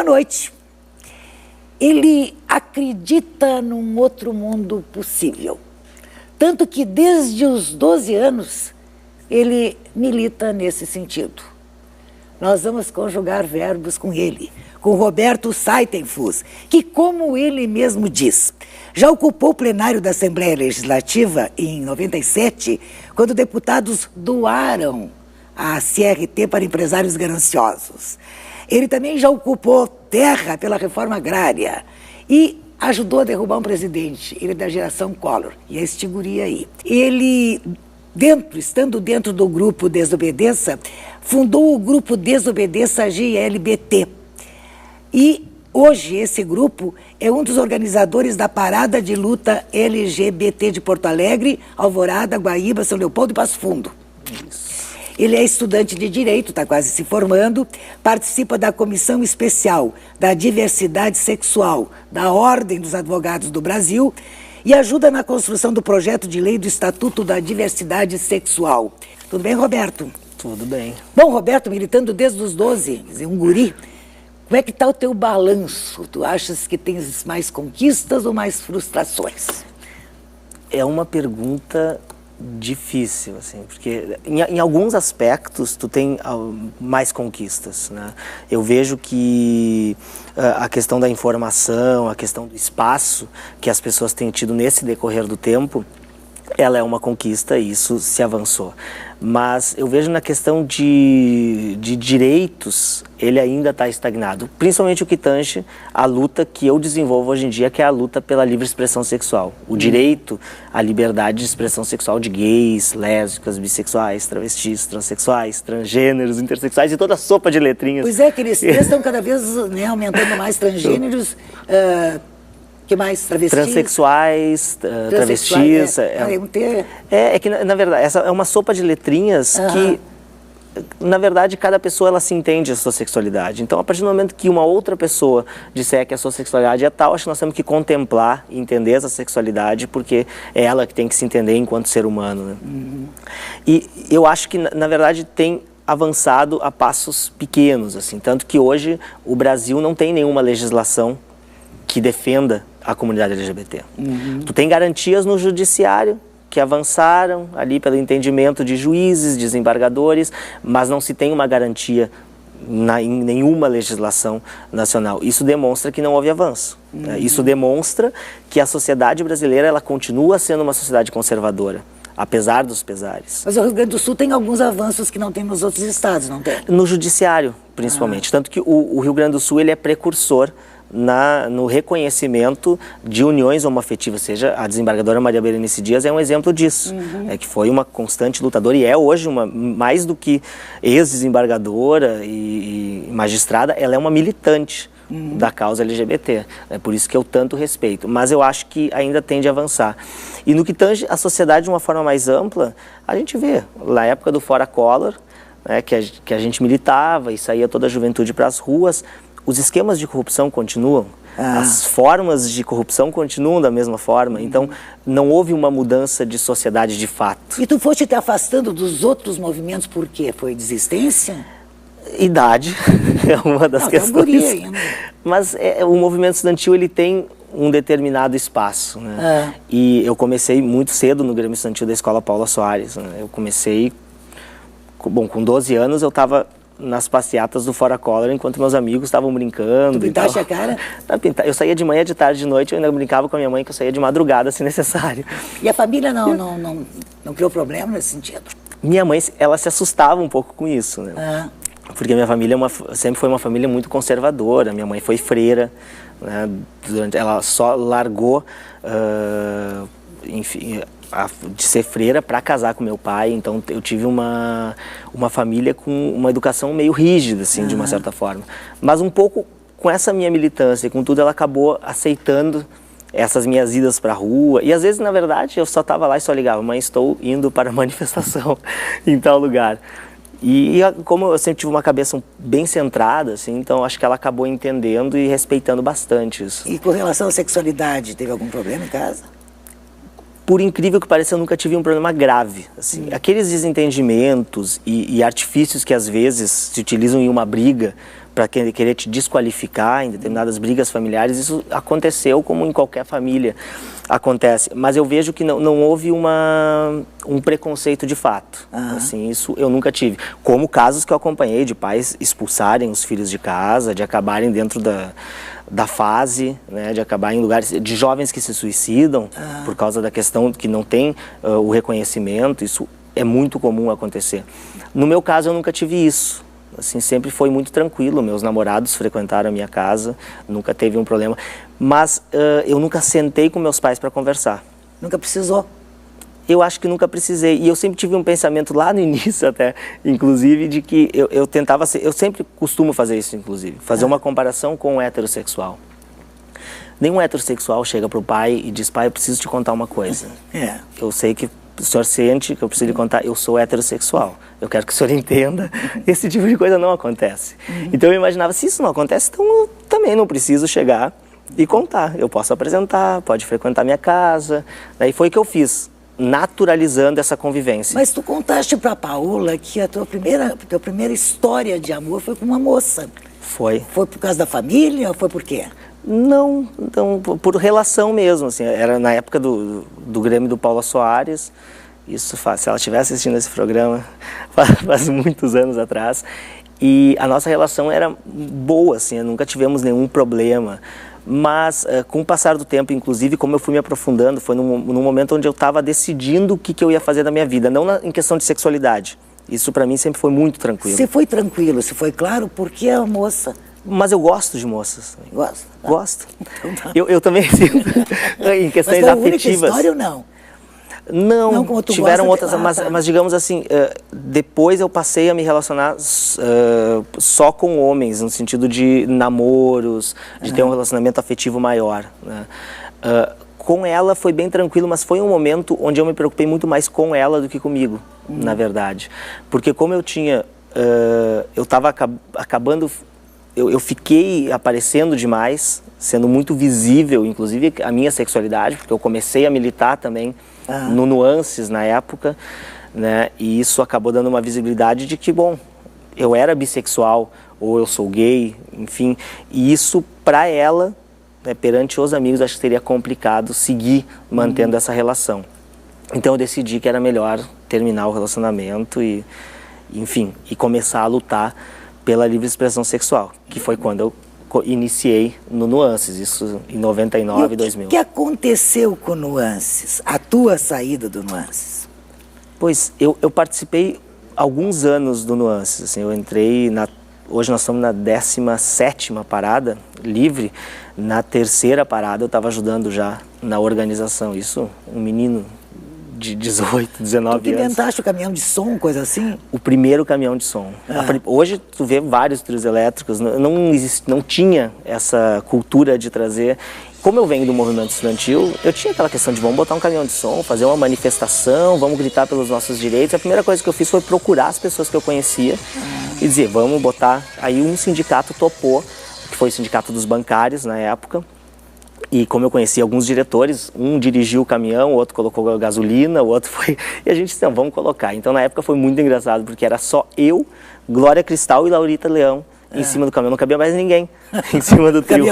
Boa noite. Ele acredita num outro mundo possível. Tanto que desde os 12 anos ele milita nesse sentido. Nós vamos conjugar verbos com ele, com Roberto Saitenfus, que, como ele mesmo diz, já ocupou o plenário da Assembleia Legislativa em 97, quando deputados doaram a CRT para empresários gananciosos. Ele também já ocupou terra pela reforma agrária e ajudou a derrubar um presidente. Ele é da geração Collor, e é este guri aí. Ele, estando dentro do grupo Desobedeça, fundou o grupo Desobedeça GLBT. E hoje esse grupo é um dos organizadores da parada de luta LGBT de Porto Alegre, Alvorada, Guaíba, São Leopoldo e Passo Fundo. Isso. Ele é estudante de Direito, está quase se formando, participa da Comissão Especial da Diversidade Sexual da Ordem dos Advogados do Brasil e ajuda na construção do projeto de lei do Estatuto da Diversidade Sexual. Tudo bem, Roberto? Tudo bem. Bom, Roberto, militando desde os 12, quer dizer, um guri, como é que está o teu balanço? Tu achas que tens mais conquistas ou mais frustrações? É uma pergunta difícil, assim, porque em alguns aspectos tu tem mais conquistas, né? Eu vejo que a questão da informação, a questão do espaço que as pessoas têm tido nesse decorrer do tempo, ela é uma conquista e isso se avançou. Mas eu vejo na questão de direitos, ele ainda está estagnado. Principalmente o que tange a luta que eu desenvolvo hoje em dia, que é a luta pela livre expressão sexual. O direito à liberdade de expressão sexual de gays, lésbicas, bissexuais, travestis, transexuais, transgêneros, intersexuais e toda a sopa de letrinhas. Pois é, que eles estão cada vez, né, aumentando mais transgêneros, que mais? Travestis? Transexuais, travestis. É que, na verdade, essa é uma sopa de letrinhas que, na verdade, cada pessoa ela se entende a sua sexualidade. Então, a partir do momento que uma outra pessoa disser que a sua sexualidade é tal, acho que nós temos que contemplar e entender essa sexualidade, porque é ela que tem que se entender enquanto ser humano, né? E eu acho que, na verdade, tem avançado a passos pequenos, assim, tanto que hoje o Brasil não tem nenhuma legislação que defenda a comunidade LGBT. Tu tem garantias no judiciário que avançaram ali pelo entendimento de juízes, desembargadores, mas não se tem uma garantia em nenhuma legislação nacional. Isso demonstra que não houve avanço. Isso demonstra que a sociedade brasileira ela continua sendo uma sociedade conservadora, apesar dos pesares. Mas o Rio Grande do Sul tem alguns avanços que não tem nos outros estados, não tem? No judiciário, principalmente. Tanto que o Rio Grande do Sul ele é precursor no reconhecimento de uniões homoafetivas, seja a desembargadora Maria Berenice Dias é um exemplo disso, que foi uma constante lutadora e é hoje mais do que ex-desembargadora e magistrada, ela é uma militante da causa LGBT, é por isso que eu tanto respeito, mas eu acho que ainda tem de avançar. E no que tange a sociedade de uma forma mais ampla, a gente vê, na época do Fora Collor, né, que a gente militava e saía toda a juventude para as ruas, os esquemas de corrupção continuam, as formas de corrupção continuam da mesma forma, então não houve uma mudança de sociedade de fato. E tu foste te afastando dos outros movimentos por quê? Foi desistência? Idade é uma das questões. Mas o movimento estudantil ele tem um determinado espaço, né? E eu comecei muito cedo no Grêmio Estudantil da Escola Paula Soares, né? Eu comecei, com 12 anos eu estava nas passeatas do Fora Collor, enquanto meus amigos estavam brincando. Tu pintaste a cara? Eu saía de manhã, de tarde, de noite, eu ainda brincava com a minha mãe que eu saía de madrugada, se necessário. E a família não criou problema nesse sentido? Minha mãe, ela se assustava um pouco com isso, né? Porque minha família sempre foi uma família muito conservadora. Minha mãe foi freira, né? Ela só largou, enfim, de ser freira para casar com meu pai, então eu tive uma família com uma educação meio rígida, assim, de uma certa forma. Mas um pouco com essa minha militância, com tudo, ela acabou aceitando essas minhas idas para a rua. E às vezes, na verdade, eu só estava lá e só ligava, mãe, estou indo para a manifestação em tal lugar. E como eu sempre tive uma cabeça bem centrada, assim, então acho que ela acabou entendendo e respeitando bastante isso. E com relação à sexualidade, teve algum problema em casa? por incrível que pareça, eu nunca tive um problema grave. Assim. Aqueles desentendimentos e artifícios que às vezes se utilizam em uma briga para querer te desqualificar em determinadas brigas familiares, isso aconteceu como em qualquer família acontece. Mas eu vejo que não houve um preconceito de fato. Assim, isso eu nunca tive. Como casos que eu acompanhei de pais expulsarem os filhos de casa, de acabarem dentro da fase, né, de acabar em lugares, de jovens que se suicidam por causa da questão que não tem o reconhecimento. Isso é muito comum acontecer. No meu caso, eu nunca tive isso. Assim, sempre foi muito tranquilo, meus namorados frequentaram a minha casa, nunca teve um problema, mas eu nunca sentei com meus pais para conversar. Nunca precisou? Eu acho que nunca precisei, e eu sempre tive um pensamento lá no início até, inclusive, de que eu tentava ser, eu sempre costumo fazer isso, inclusive, fazer uma comparação com o heterossexual. Nenhum heterossexual chega para o pai e diz, pai, eu preciso te contar uma coisa. Eu sei que o senhor sente que eu preciso lhe contar, eu sou heterossexual, eu quero que o senhor entenda, esse tipo de coisa não acontece. Então eu imaginava, se isso não acontece, então eu também não preciso chegar e contar, eu posso apresentar, pode frequentar minha casa, daí foi o que eu fiz, naturalizando essa convivência. Mas tu contaste para a Paola que a tua primeira história de amor foi com uma moça. Foi. Foi por causa da família ou foi por quê? Não, então, por relação mesmo, assim, era na época do Grêmio do Paula Soares, isso se ela estiver assistindo esse programa, faz muitos anos atrás, e a nossa relação era boa, assim, nunca tivemos nenhum problema, mas com o passar do tempo, inclusive, como eu fui me aprofundando, foi num momento onde eu estava decidindo o que eu ia fazer da minha vida, não em questão de sexualidade, isso para mim sempre foi muito tranquilo. Você foi tranquilo, você foi claro, porque a moça... Mas eu gosto de moças. Gosta? Gosto. Então tá. Eu também sinto em questões mas foi a afetivas. única história ou não? Não, como tu tiveram gosta outras, tá. mas digamos assim, depois eu passei a me relacionar só com homens, no sentido de namoros, de ter um relacionamento afetivo maior, né? Com ela foi bem tranquilo, mas foi um momento onde eu me preocupei muito mais com ela do que comigo, na verdade. Porque como eu tinha, eu estava acabando... Eu fiquei aparecendo demais, sendo muito visível, inclusive a minha sexualidade, porque eu comecei a militar também no Nuances na época, né? E isso acabou dando uma visibilidade de que, bom, eu era bissexual ou eu sou gay, enfim. E isso, para ela, né, perante os amigos, acho que seria complicado seguir mantendo essa relação. Então eu decidi que era melhor terminar o relacionamento e, enfim, e começar a lutar pela livre expressão sexual, que foi quando eu iniciei no Nuances, isso em 99 e 2000. O que aconteceu com o Nuances, a tua saída do Nuances? Pois, eu participei alguns anos do Nuances, assim, eu entrei, hoje nós estamos na 17ª parada, livre, na 3ª parada eu estava ajudando já na organização, isso, um menino de 18, 19 anos. Tu que inventaste o caminhão de som, coisa assim? O primeiro caminhão de som. Hoje tu vê vários trios elétricos, não tinha essa cultura de trazer. Como eu venho do movimento estudantil, eu tinha aquela questão de vamos botar um caminhão de som, fazer uma manifestação, vamos gritar pelos nossos direitos. A primeira coisa que eu fiz foi procurar as pessoas que eu conhecia e dizer, vamos botar. Aí um sindicato topou, que foi o Sindicato dos Bancários na época. E como eu conhecia alguns diretores, um dirigiu o caminhão, o outro colocou gasolina, o outro foi... E a gente disse, não, vamos colocar. Então, na época, foi muito engraçado, porque era só eu, Glória Cristal e Laurita Leão em cima do caminhão. Não cabia mais ninguém em cima do trio.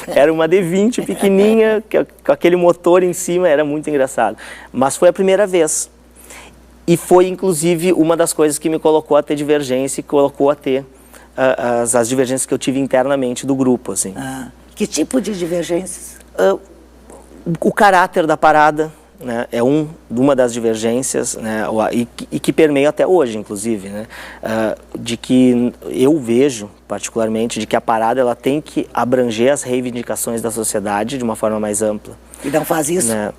Era uma D20 pequenininha, com aquele motor em cima, era muito engraçado. Mas foi a primeira vez. E foi, inclusive, uma das coisas que me colocou a ter divergência e colocou a ter as divergências que eu tive internamente do grupo, assim. Que tipo de divergências? O caráter da parada, né, é uma das divergências, né, e que permeia até hoje, inclusive, né, de que eu vejo, particularmente, de que a parada ela tem que abranger as reivindicações da sociedade de uma forma mais ampla. E não faz isso? Né?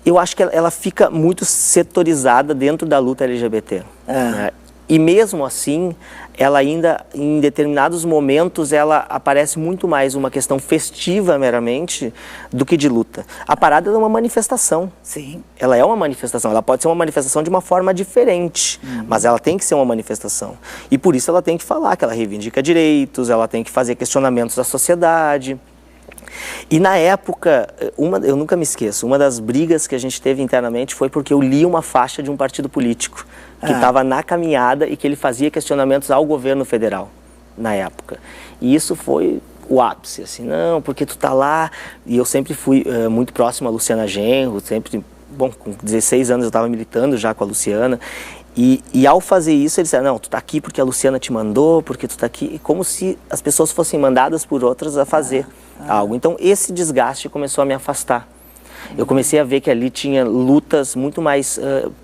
Eu acho que ela fica muito setorizada dentro da luta LGBT. Né? E mesmo assim, ela ainda, em determinados momentos, ela aparece muito mais uma questão festiva meramente do que de luta. A parada é uma manifestação. Sim. Ela é uma manifestação. Ela pode ser uma manifestação de uma forma diferente, mas ela tem que ser uma manifestação. E por isso ela tem que falar que ela reivindica direitos, ela tem que fazer questionamentos da sociedade. E na época, eu nunca me esqueço, uma das brigas que a gente teve internamente foi porque eu li uma faixa de um partido político que estava na caminhada e que ele fazia questionamentos ao governo federal na época. E isso foi o ápice, assim, não, porque tu tá lá, e eu sempre fui muito próximo a Luciana Genro, sempre, bom, com 16 anos eu estava militando já com a Luciana, e ao fazer isso eles disseram, não, tu tá aqui porque a Luciana te mandou, porque tu tá aqui, como se as pessoas fossem mandadas por outras a fazer algo. Então esse desgaste começou a me afastar. Eu comecei a ver que ali tinha lutas muito mais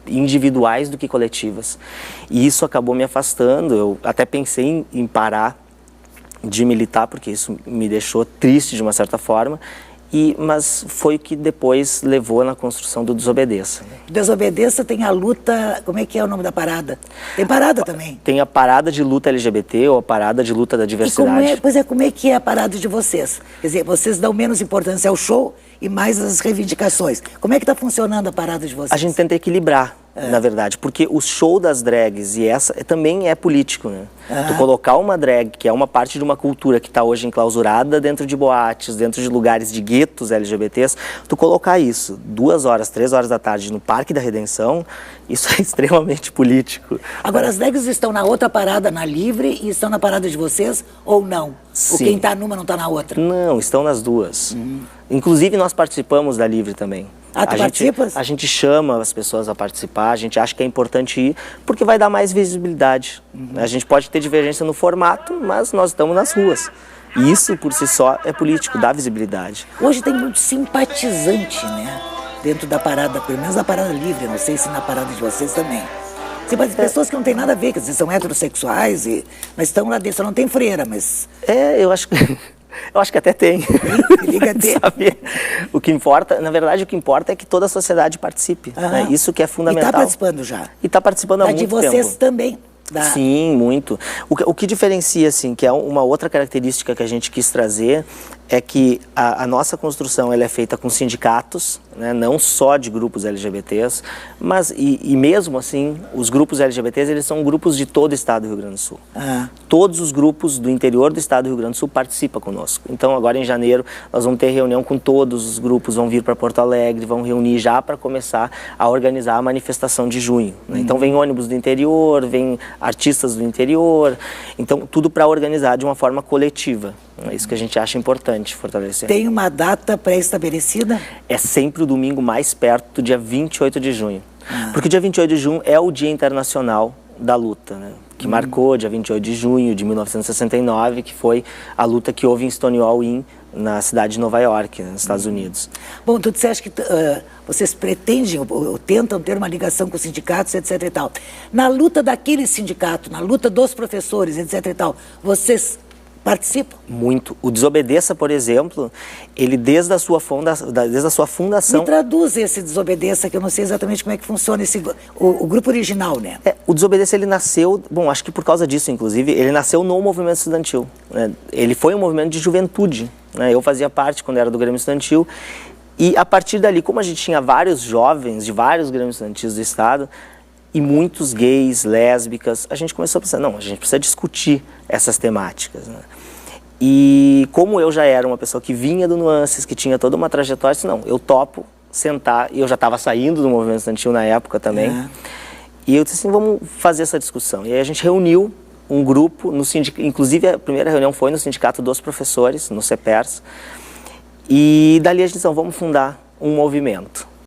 individuais do que coletivas. E isso acabou me afastando, eu até pensei em parar de militar, porque isso me deixou triste de uma certa forma, mas foi o que depois levou na construção do Desobedeça. Desobedeça tem a luta, como é que é o nome da parada? Tem parada também? Tem a parada de luta LGBT ou a parada de luta da diversidade. Como é que é a parada de vocês? Quer dizer, vocês dão menos importância ao show e mais às reivindicações. Como é que está funcionando a parada de vocês? A gente tenta equilibrar, na verdade, porque o show das drags e essa também é político, né? Tu colocar uma drag, que é uma parte de uma cultura que está hoje enclausurada dentro de boates, dentro de lugares de guetos LGBTs, tu colocar isso 2 horas, 3 horas da tarde no Parque da Redenção, isso é extremamente político. Agora, as drags estão na outra parada, na Livre, e estão na parada de vocês, ou não? Sim. Ou quem está numa não está na outra? Não, estão nas duas. Inclusive, nós participamos da Livre também. Ah, tu participas? A gente chama as pessoas a participar, a gente acha que é importante ir, porque vai dar mais visibilidade. A gente pode ter divergência no formato, mas nós estamos nas ruas. E isso, por si só, é político, dá visibilidade. Hoje tem muito simpatizante, né? Dentro da parada, pelo menos da parada Livre, não sei se na parada de vocês também. Pessoas que não tem nada a ver, quer dizer, são heterossexuais, mas estão lá dentro, só não tem freira, mas... Eu acho que... Eu acho que até tem. Sabe? O que importa, na verdade, o que importa é que toda a sociedade participe. Né? Isso que é fundamental. E está participando já. E está participando há muito tempo. De vocês também. Sim, muito. O que diferencia, assim, que é uma outra característica que a gente quis trazer, é que a nossa construção ela é feita com sindicatos, né, não só de grupos LGBTs, mas e mesmo assim, os grupos LGBTs eles são grupos de todo o estado do Rio Grande do Sul. Todos os grupos do interior do estado do Rio Grande do Sul participam conosco. Então agora em janeiro nós vamos ter reunião com todos os grupos, vão vir para Porto Alegre, vão reunir já para começar a organizar a manifestação de junho. Né? Então vem ônibus do interior, vem artistas do interior, então tudo para organizar de uma forma coletiva. É isso que a gente acha importante fortalecer. Tem uma data pré-estabelecida? É sempre o domingo mais perto do dia 28 de junho. Porque o dia 28 de junho é o Dia Internacional da Luta, né? Que marcou dia 28 de junho de 1969, que foi a luta que houve em Stonewall Inn, na cidade de Nova York, nos Estados Unidos. Bom, tu disseste que vocês pretendem ou tentam ter uma ligação com os sindicatos, etc e tal. Na luta daquele sindicato, na luta dos professores, etc e tal, vocês participam? Muito. O Desobedeça, por exemplo, ele desde a sua fundação... Me traduz esse Desobedeça, que eu não sei exatamente como é que funciona o grupo original, né? O Desobedeça, ele nasceu, bom, acho que por causa disso, inclusive, ele nasceu no movimento estudantil. Né? Ele foi um movimento de juventude. Né? Eu fazia parte quando era do Grêmio Estudantil. E a partir dali, como a gente tinha vários jovens de vários Grêmios Estudantis do estado, e muitos gays, lésbicas, a gente começou a pensar, não, a gente precisa discutir essas temáticas, né? E como eu já era uma pessoa que vinha do Nuances, que tinha toda uma trajetória, eu disse, não, eu topo sentar, e eu já estava saindo do movimento estudantil na época também, e eu disse assim, vamos fazer essa discussão. E aí a gente reuniu um grupo, inclusive a primeira reunião foi no Sindicato dos Professores, no CEPERS, e dali a gente disse, vamos fundar um movimento.